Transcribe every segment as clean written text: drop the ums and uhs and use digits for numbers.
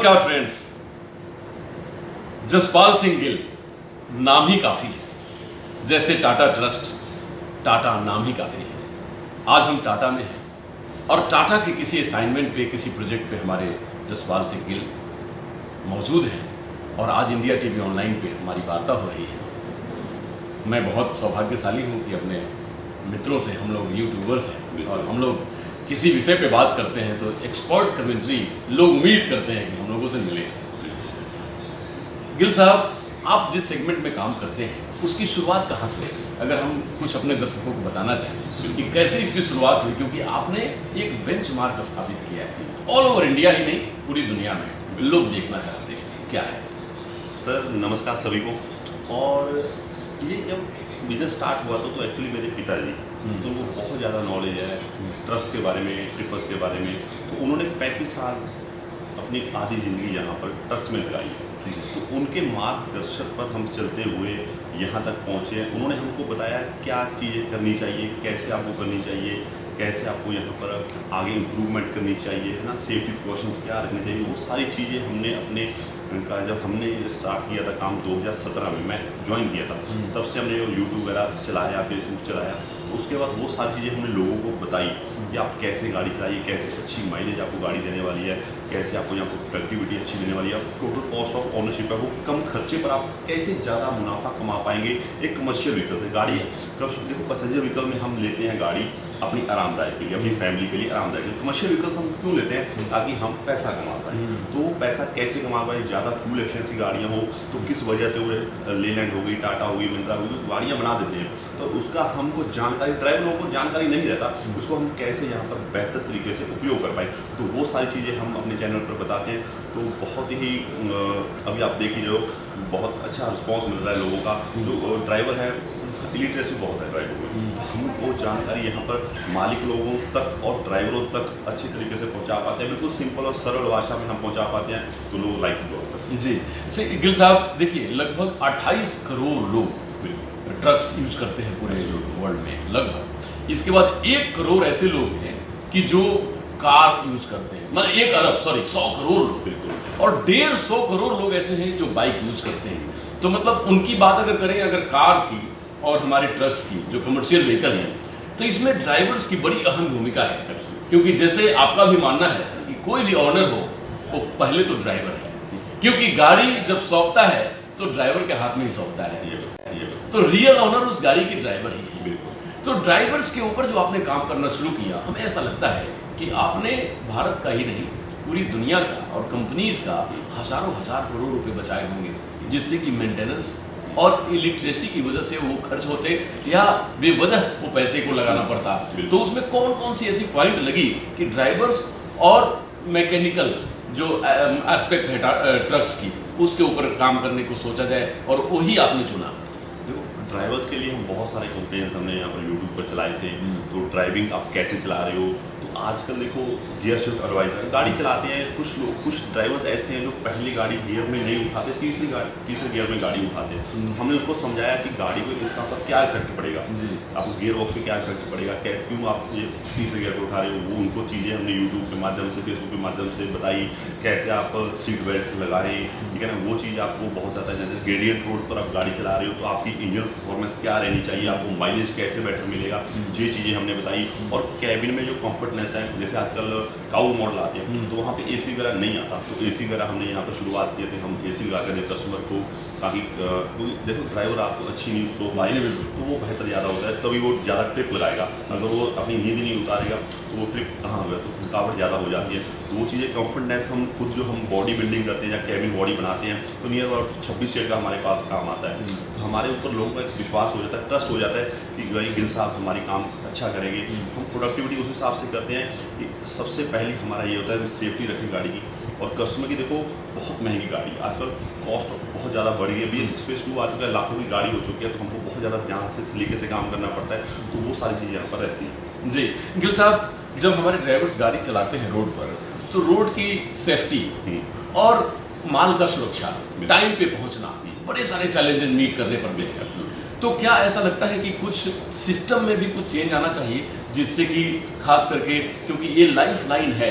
नमस्कार फ्रेंड्स। जसपाल सिंह गिल नाम ही काफ़ी है, जैसे टाटा ट्रस्ट, टाटा नाम ही काफ़ी है। आज हम टाटा में हैं और टाटा के किसी असाइनमेंट पे, किसी प्रोजेक्ट पे हमारे जसपाल सिंह गिल मौजूद हैं और आज इंडिया टीवी ऑनलाइन पे हमारी वार्ता हो रही है। मैं बहुत सौभाग्यशाली हूँ कि अपने मित्रों से, हम लोग यूट्यूबर्स हैं और हम लोग किसी विषय पे बात करते हैं तो एक्सपर्ट कमेंट्री लोग उम्मीद करते हैं कि हम लोगों से मिले। गिल साहब, आप जिस सेगमेंट में काम करते हैं उसकी शुरुआत कहाँ से, अगर हम कुछ अपने दर्शकों को बताना चाहें कि कैसे इसकी शुरुआत हुई, क्योंकि आपने एक बेंचमार्क स्थापित किया है ऑल ओवर इंडिया ही नहीं पूरी दुनिया में, लोग देखना चाहते हैं क्या है। सर नमस्कार सभी को। और ये जब बिजनेस स्टार्ट हुआ तो एक्चुअली मेरे पिताजी, तो उनको बहुत ज़्यादा नॉलेज है ट्रस्ट के बारे में, ट्रिपल्स के बारे में। तो उन्होंने 35 साल अपनी आधी ज़िंदगी यहाँ पर ट्रस्ट में लगाई है। तो उनके मार्गदर्शन पर हम चलते हुए यहाँ तक पहुँचे हैं। उन्होंने हमको बताया क्या चीज़ें करनी चाहिए, कैसे आपको करनी चाहिए, कैसे आपको यहाँ पर आगे इम्प्रूवमेंट करनी चाहिए, है ना, सेफ्टी प्रिकॉशंस क्या रखने चाहिए। वो सारी चीज़ें हमने अपने का जब हमने स्टार्ट किया था काम 2017 में, मैं ज्वाइन किया था, तब से हमने यूट्यूब वगैरह चलाया, फेसबुक चलाया। उसके बाद वो सारी चीज़ें हमने लोगों को बताई कि आप कैसे गाड़ी चलाइए, कैसे अच्छी माइलेज आपको गाड़ी देने वाली है, कैसे आपको यहाँ पर प्रोडक्टिविटी अच्छी देने वाली है, टोटल कॉस्ट ऑफ ऑनरशिप है वो कम खर्चे पर आप कैसे ज़्यादा मुनाफा कमा पाएंगे। एक कमर्शियल व्हीकल से गाड़ी, कब देखो पैसेंजर व्हीकल में हम लेते हैं गाड़ी अपनी आरामदायक के लिए, अपनी फैमिली के लिए आरामदायक। कमर्शियल व्हीकल्स हम क्यों लेते हैं? ताकि हम पैसा कमा सकें। तो वो पैसा कैसे कमा पाए, ज़्यादा फ्यूल एफिशिएंसी गाड़ियाँ हो, तो किस वजह से वो लेलैंड हो गई, टाटा हो गई, महिंद्रा हो गई, गाड़ियाँ बना देते हैं। तो उसका हमको जानकारी, ड्राइवरों को जानकारी नहीं रहता, उसको हम कैसे यहाँ पर बेहतर तरीके से उपयोग कर पाए। तो वो सारी चीज़ें हम अपने चैनल पर बताते हैं। तो बहुत ही अभी आप देखिए जो बहुत अच्छा रिस्पॉन्स मिल रहा है लोगों का। जो ड्राइवर है इलिटरेसी बहुत है ड्राइवर में, हम वो जानकारी यहाँ पर मालिक लोगों तक और ड्राइवरों तक अच्छी तरीके से पहुँचा पाते हैं। बिल्कुल सिंपल और सरल भाषा में हम पहुँचा पाते हैं, तो लोग लाइक करते हैं। जी गिल साहब, देखिए लगभग 28 करोड़ लोग ट्रक्स यूज करते हैं पूरे वर्ल्ड में लगभग। इसके बाद 1 करोड़ ऐसे लोग हैं कि जो कार यूज करते हैं, मतलब 1 अरब 100 करोड़ लोग, बिल्कुल, और 150 करोड़ लोग ऐसे हैं जो बाइक यूज करते हैं। तो मतलब उनकी बात अगर करें, अगर कार्स की और हमारे ट्रक्स की जो कमर्शियल व्हीकल हैं, तो इसमें ड्राइवर्स की बड़ी अहम भूमिका है। क्योंकि जैसे आपका भी मानना है कि कोई भी ऑनर हो वो पहले तो ड्राइवर है, क्योंकि गाड़ी जब सौंपता है तो ड्राइवर के हाथ में ही सौंपता है। तो रियल ऑनर उस गाड़ी के ड्राइवर ही है। तो ड्राइवर्स के ऊपर जो आपने काम करना शुरू किया, हमें ऐसा लगता है कि आपने भारत का ही नहीं पूरी दुनिया का और कंपनीज का हजारों हजार करोड़ रुपए बचाए होंगे, जिससे कि मेंटेनेंस और इलिटरेसी की वजह से वो खर्च होते या बेवजह वो पैसे को लगाना पड़ता। तो उसमें कौन कौन सी ऐसी पॉइंट लगी कि ड्राइवर्स और मैकेनिकल जो एस्पेक्ट है ट्रक्स की, उसके ऊपर काम करने को सोचा जाए और वही आपने चुना? देखो, ड्राइवर्स के लिए हम बहुत सारे कंप्लेंट्स हमने यहाँ पर यूट्यूब पर चलाए थे। तो ड्राइविंग आप कैसे चला रहे हो, तो आजकल देखो गियर शिफ्ट एडवाइजर गाड़ी चलाते हैं कुछ लोग, कुछ ड्राइवर्स ऐसे हैं जो पहली गाड़ी गियर में नहीं उठाते, तीसरे गियर में गाड़ी उठाते हैं। हमने उनको समझाया कि गाड़ी को इसका पर क्या इफेक्ट पड़ेगा, आपको गियर बॉक्स पे क्या इफेक्ट पड़ेगा, कैसे क्यों आप ये तीसरे गियर पर उठा रहे हो। वो उनको चीज़ें हमने यूट्यूब के माध्यम से, फेसबुक के माध्यम से बताई, कैसे आप सीट बेल्ट लगाएं, ठीक है ना। वो चीज़ आपको बहुत ज़्यादा, जैसे ग्रेडियंट रोड पर आप गाड़ी चला रहे हो तो आपकी इंजन परफॉर्मेंस क्या रहनी चाहिए, आपको माइलेज कैसे बेटर मिलेगा, ये चीज़ें हमने बताई। और कैबिन में जो कम्फर्टनेस है, जैसे आजकल काऊ मॉडल आते हैं तो वहाँ पे एसी वगैरह नहीं आता, तो एसी वगैरह हमने यहाँ पर शुरुआत किए थे। हम एसी लगा कर दें कस्टमर को, ताकि देखो ड्राइवर आपको अच्छी नींद सो पाए तो वो बेहतर ज़्यादा होता है, तभी वो ज़्यादा ट्रिप लगाएगा। अगर वो अपनी नींद नहीं उतारेगा तो वो ट्रिप कहाँ होगा, तो थकावट ज़्यादा हो जाती है। तो वो चीज़ें कम्फर्टनेस हम खुद जो हम बॉडी बिल्डिंग करते हैं या कैबिन बॉडी बनाते हैं, तो नियर अबाउट 26 सेट का हमारे पास काम आता है। तो हमारे ऊपर लोगों का एक विश्वास हो जाता है, ट्रस्ट हो जाता है कि भाई गिल साहब हमारी काम अच्छा करेंगे। हम प्रोडक्टिविटी उस हिसाब से करते हैं कि सबसे पहले हमारा ये होता है सेफ्टी रखें गाड़ी की। और कस्टमर की देखो बहुत महंगी गाड़ी, आजकल कॉस्ट बहुत ज़्यादा बढ़ गई है। BS6 Phase 2 आजकल लाखों की गाड़ी हो चुकी है, तो हमको बहुत ज़्यादा ध्यान से तरीके से काम करना पड़ता है। तो वो सारी चीज़ें यहाँ पर रहती हैं। जी गिल साहब, जब हमारे ड्राइवर्स गाड़ी चलाते हैं रोड पर, तो रोड की सेफ्टी और माल का सुरक्षा, टाइम पे पहुंचना, बड़े सारे चैलेंजेस मीट करने पड़ते हैं। तो क्या ऐसा लगता है कि कुछ सिस्टम में भी कुछ चेंज आना चाहिए, जिससे कि खास करके, क्योंकि ये लाइफ लाइन है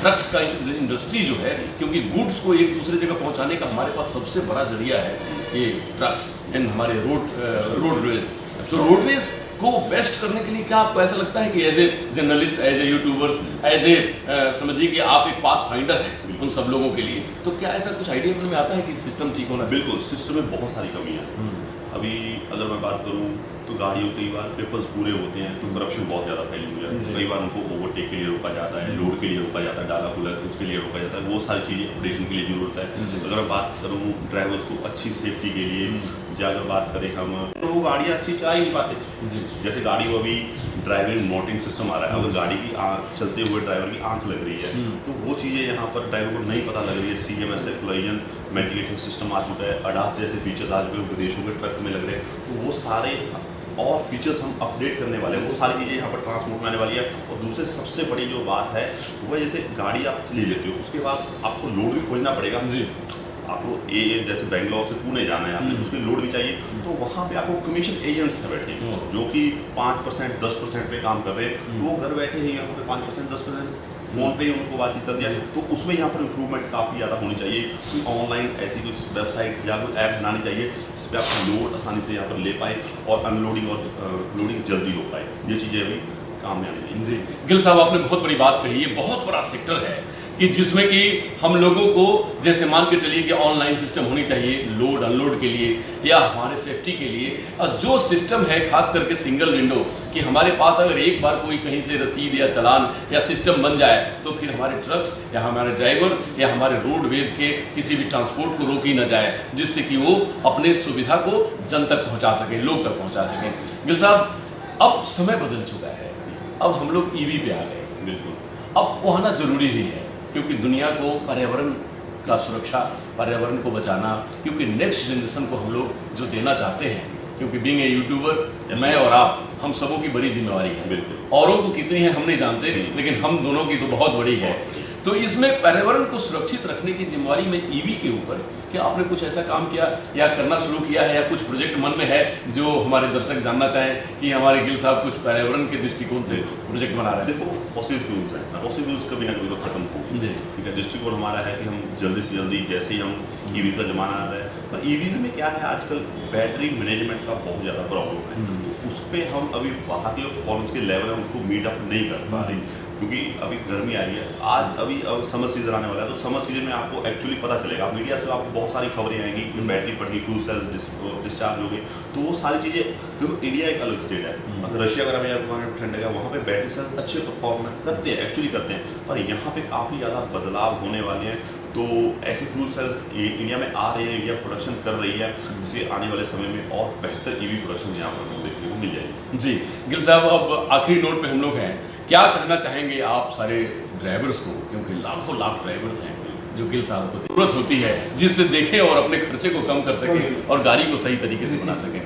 ट्रक्स का इंडस्ट्री जो है, क्योंकि गुड्स को एक दूसरे जगह पहुंचाने का हमारे पास सबसे बड़ा जरिया है ये ट्रक्स एंड हमारे रोडवेज। तो रोडवेज को बेस्ट करने के लिए क्या आपको ऐसा लगता है कि as a journalist, as a YouTubers, as a समझिए कि आप एक पाथ फाइंडर हैं उन सब लोगों के लिए, तो क्या ऐसा कुछ आइडिया में आता है कि सिस्टम ठीक होना चाहिए? बिल्कुल, सिस्टम में बहुत सारी कमियां हैं। अभी अगर मैं बात करूं तो गाड़ियों कई बार पेपर्स पूरे होते हैं तो करप्शन बहुत ज़्यादा फैली हुई है। कई बार उनको ओवरटेक के लिए रोका जाता है, लोड के लिए रोका जाता है, डाला खुला तो उसके लिए रोका जाता है, वो सारी चीज़ें ऑपरेशन के लिए जरूरत है। अगर मैं बात करूँ ड्राइवर्स को अच्छी सेफ्टी के लिए, या अगर बात करें हम तो वो गाड़ियाँ अच्छी चला ही नहीं पाते जी। जैसे गाड़ी में अभी ड्राइविंग मॉनिटरिंग सिस्टम आ रहा है, अगर गाड़ी की चलते हुए ड्राइवर की आंख लग रही है तो वो चीज़ें यहाँ पर ड्राइवर को नहीं पता लग रही है। CMS कोलिजन मिटिगेशन सिस्टम आ चुका है, ADAS जैसे फीचर्स आ चुके हैं, विदेशों के ट्रक्स में लग रहे हैं, तो वो सारे और फीचर्स हम अपडेट करने वाले हैं, वो सारी चीज़ें यहाँ पर ट्रांसपोर्ट में आने वाली है। और दूसरे सबसे बड़ी जो बात है वो जैसे गाड़ी आप ले लेते हो उसके बाद आपको लोड भी खोजना पड़ेगा जी। आपको जैसे बेंगलोर से पुणे जाना है, आपको उसके लोड भी चाहिए, तो वहाँ पे आपको कमीशन एजेंट्स से बैठे जो कि 5% 10% पे काम कर रहे हैं, वो घर बैठे ही यहाँ पे 5% 10% फ़ोन पे ही उनको बातचीत कर दिया, तो उसमें यहाँ पर इम्प्रूवमेंट काफ़ी ज़्यादा होनी चाहिए। कोई ऑनलाइन ऐसी कोई वेबसाइट या कोई ऐप बनानी चाहिए जिस पर आप लोड आसानी से यहाँ पर ले पाए और अनलोडिंग और लोडिंग जल्दी हो पाए। ये चीज़ें अभी काम में आनी चाहिए जी। गिल साहब, आपने बहुत बड़ी बात कही है। बहुत बड़ा सेक्टर है कि जिसमें कि हम लोगों को जैसे मान के चलिए कि ऑनलाइन सिस्टम होनी चाहिए लोड अनलोड के लिए या हमारे सेफ्टी के लिए, और जो सिस्टम है खास करके सिंगल विंडो कि हमारे पास अगर एक बार कोई कहीं से रसीद या चालान या सिस्टम बन जाए तो फिर हमारे ट्रक्स या हमारे ड्राइवर्स या हमारे रोडवेज के किसी भी ट्रांसपोर्ट को रोकी न जाए, जिससे कि वो अपने सुविधा को जन तक पहुँचा सकें, लोग तक पहुँचा सकें। गिल साहब, अब समय बदल चुका है, अब हम लोग EV पे आ गए। बिल्कुल, अब वो आना जरूरी भी है क्योंकि दुनिया को पर्यावरण का सुरक्षा, पर्यावरण को बचाना, क्योंकि नेक्स्ट जनरेशन को हम लोग जो देना चाहते हैं, क्योंकि बीइंग ए यूट्यूबर मैं और आप हम सबों की बड़ी जिम्मेवारी है। बिल्कुल, औरों को कितनी है हम नहीं जानते, लेकिन हम दोनों की तो बहुत बड़ी है। तो इसमें पर्यावरण को सुरक्षित रखने की जिम्मेवारी में EV के ऊपर क्या आपने कुछ ऐसा काम किया या करना शुरू किया है, या कुछ प्रोजेक्ट मन में है जो हमारे दर्शक जानना चाहें कि हमारे गिल साहब कुछ पर्यावरण के दृष्टिकोण से प्रोजेक्ट बना रहे हैं? देखो, फॉसिल फ्यूल्स हैं, फॉसिल फ्यूल्स कभी ना कभी तो खत्म होगी जी, ठीक है। दृष्टिकोण हमारा है कि हम जल्दी से जल्दी, जैसे ही हम EV का जमाना आता है, पर EVs में क्या है आजकल बैटरी मैनेजमेंट का बहुत ज़्यादा प्रॉब्लम है, तो उस पर हम अभी बाहर के परफॉर्मेंस के लेवल है उसको मीट अप नहीं कर पा रहे, क्योंकि अभी गर्मी आई है, आज अभी अब समर सीजन आने वाला है, तो समर सीजन में आपको एक्चुअली पता चलेगा, मीडिया से आपको बहुत सारी खबरें आएंगी कि बैटरी फटनी, फ्यूल सेल्स डिस्चार्ज हो गई, तो वो सारी चीज़ें देखो। इंडिया एक अलग स्टेट है, अगर रशिया वगैरह में ठंड है वहाँ पे बैटरी सेल्स अच्छे परफॉर्म करते हैं, एक्चुअली करते हैं, पर यहाँ पे काफ़ी ज़्यादा बदलाव होने वाले हैं। तो ऐसे फ्यूल सेल्स इंडिया में आ रहे हैं, इंडिया प्रोडक्शन कर रही है, जिससे आने वाले समय में और बेहतर EV प्रोडक्शन यहाँ पर देखने को मिल जाएगी जी। गिल साहब, अब आखिरी नोट पे हम लोग हैं, क्या कहना चाहेंगे आप सारे ड्राइवर्स को, क्योंकि लाखों लाख ड्राइवर्स हैं जो गिल साहब को जरूरत होती है जिससे देखें और अपने खर्चे को कम कर सकें और गाड़ी को सही तरीके से बना सकें,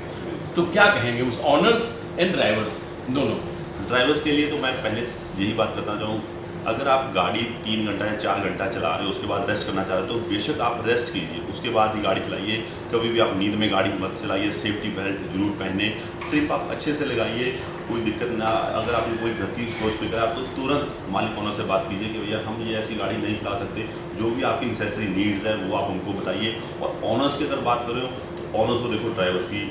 तो क्या कहेंगे उस ऑनर्स एंड ड्राइवर्स दोनों? ड्राइवर्स के लिए तो मैं पहले यही बात करना चाहूँ, अगर आप गाड़ी 3 घंटा या 4 घंटा चला रहे हो, उसके बाद रेस्ट करना चाह रहे हो, तो बेशक आप रेस्ट कीजिए, उसके बाद ही गाड़ी चलाइए। कभी भी आप नींद में गाड़ी मत चलाइए, सेफ्टी बेल्ट जरूर पहने, ट्रिप आप अच्छे से लगाइए, कोई दिक्कत ना। अगर आप कोई घर की सोच फिक्र आप तो तुरंत मालिक ओनर से बात कीजिए कि भैया हम ये ऐसी गाड़ी नहीं चला सकते, जो भी आपकी नेसेसरी नीड्स है वो आप उनको बताइए। और ऑनर्स की अगर बात करें तो ऑनर्स को देखो, ड्राइवर्स की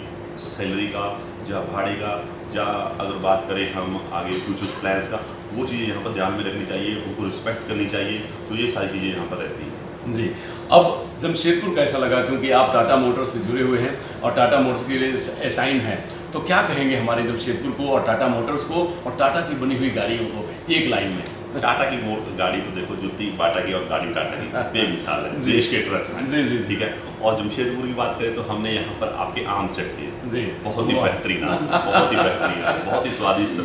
सैलरी का या भाड़े का, या अगर बात करें हम आगे फ्यूचर प्लान्स का, वो चीज़ें यहाँ पर ध्यान में रखनी चाहिए, उनको रिस्पेक्ट करनी चाहिए, तो ये सारी चीज़ें यहाँ पर रहती हैं जी। अब जमशेदपुर कैसा लगा, क्योंकि आप टाटा मोटर्स से जुड़े हुए हैं और टाटा मोटर्स के लिए साइन हैं, तो क्या कहेंगे हमारे जमशेदपुर को और टाटा मोटर्स को और टाटा की बनी हुई गाड़ियों को एक लाइन में? टाटा की गाड़ी तो देखो, जुत्ती बाटा की और गाड़ी टाटा की बेमिसाल है, देश के ट्रक्स हैं जी जी, ठीक है। और जमशेदपुर की बात करें तो हमने यहाँ पर आपके आम चखे जी, बहुत ही बेहतरीन, बहुत ही बेहतरीन, बहुत ही स्वादिष्ट,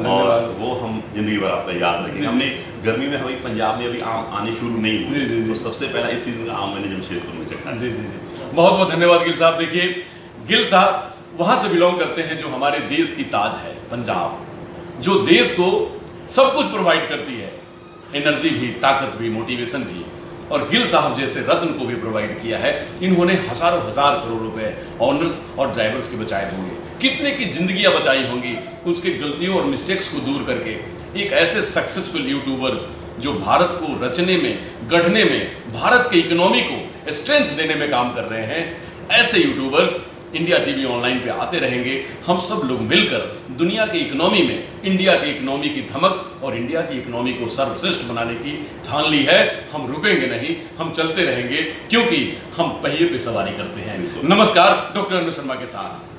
और वो हम जिंदगी भर आपका याद रखेंगे। हमने गर्मी में हमें पंजाब में अभी आम आने शुरू नहीं हुए, तो सबसे पहला इस सीजन का आम मैंने जमशेदपुर में चखा। जी जी जी, बहुत बहुत धन्यवाद गिल साहब। देखिए, गिल साहब वहाँ से बिलोंग करते हैं जो हमारे देश की ताज है, पंजाब, जो देश को सब कुछ प्रोवाइड करती है, एनर्जी भी, ताकत भी, मोटिवेशन भी, और गिल साहब जैसे रत्न को भी प्रोवाइड किया है। इन्होंने हजारों हजार करोड़ रुपए ऑनर्स और ड्राइवर्स के बचाए होंगे, कितने की जिंदगियां बचाई होंगी, उसके गलतियों और मिस्टेक्स को दूर करके एक ऐसे सक्सेसफुल यूट्यूबर्स जो भारत को रचने में, गढ़ने में, भारत के इकोनॉमी को स्ट्रेंथ देने में काम कर रहे हैं, ऐसे यूट्यूबर्स इंडिया टीवी ऑनलाइन पे आते रहेंगे। हम सब लोग मिलकर दुनिया की इकोनॉमी में इंडिया की इकोनॉमी की धमक और इंडिया की इकोनॉमी को सर्वश्रेष्ठ बनाने की ठान ली है। हम रुकेंगे नहीं, हम चलते रहेंगे, क्योंकि हम पहिए पे सवारी करते हैं। नमस्कार, डॉक्टर अनु शर्मा के साथ।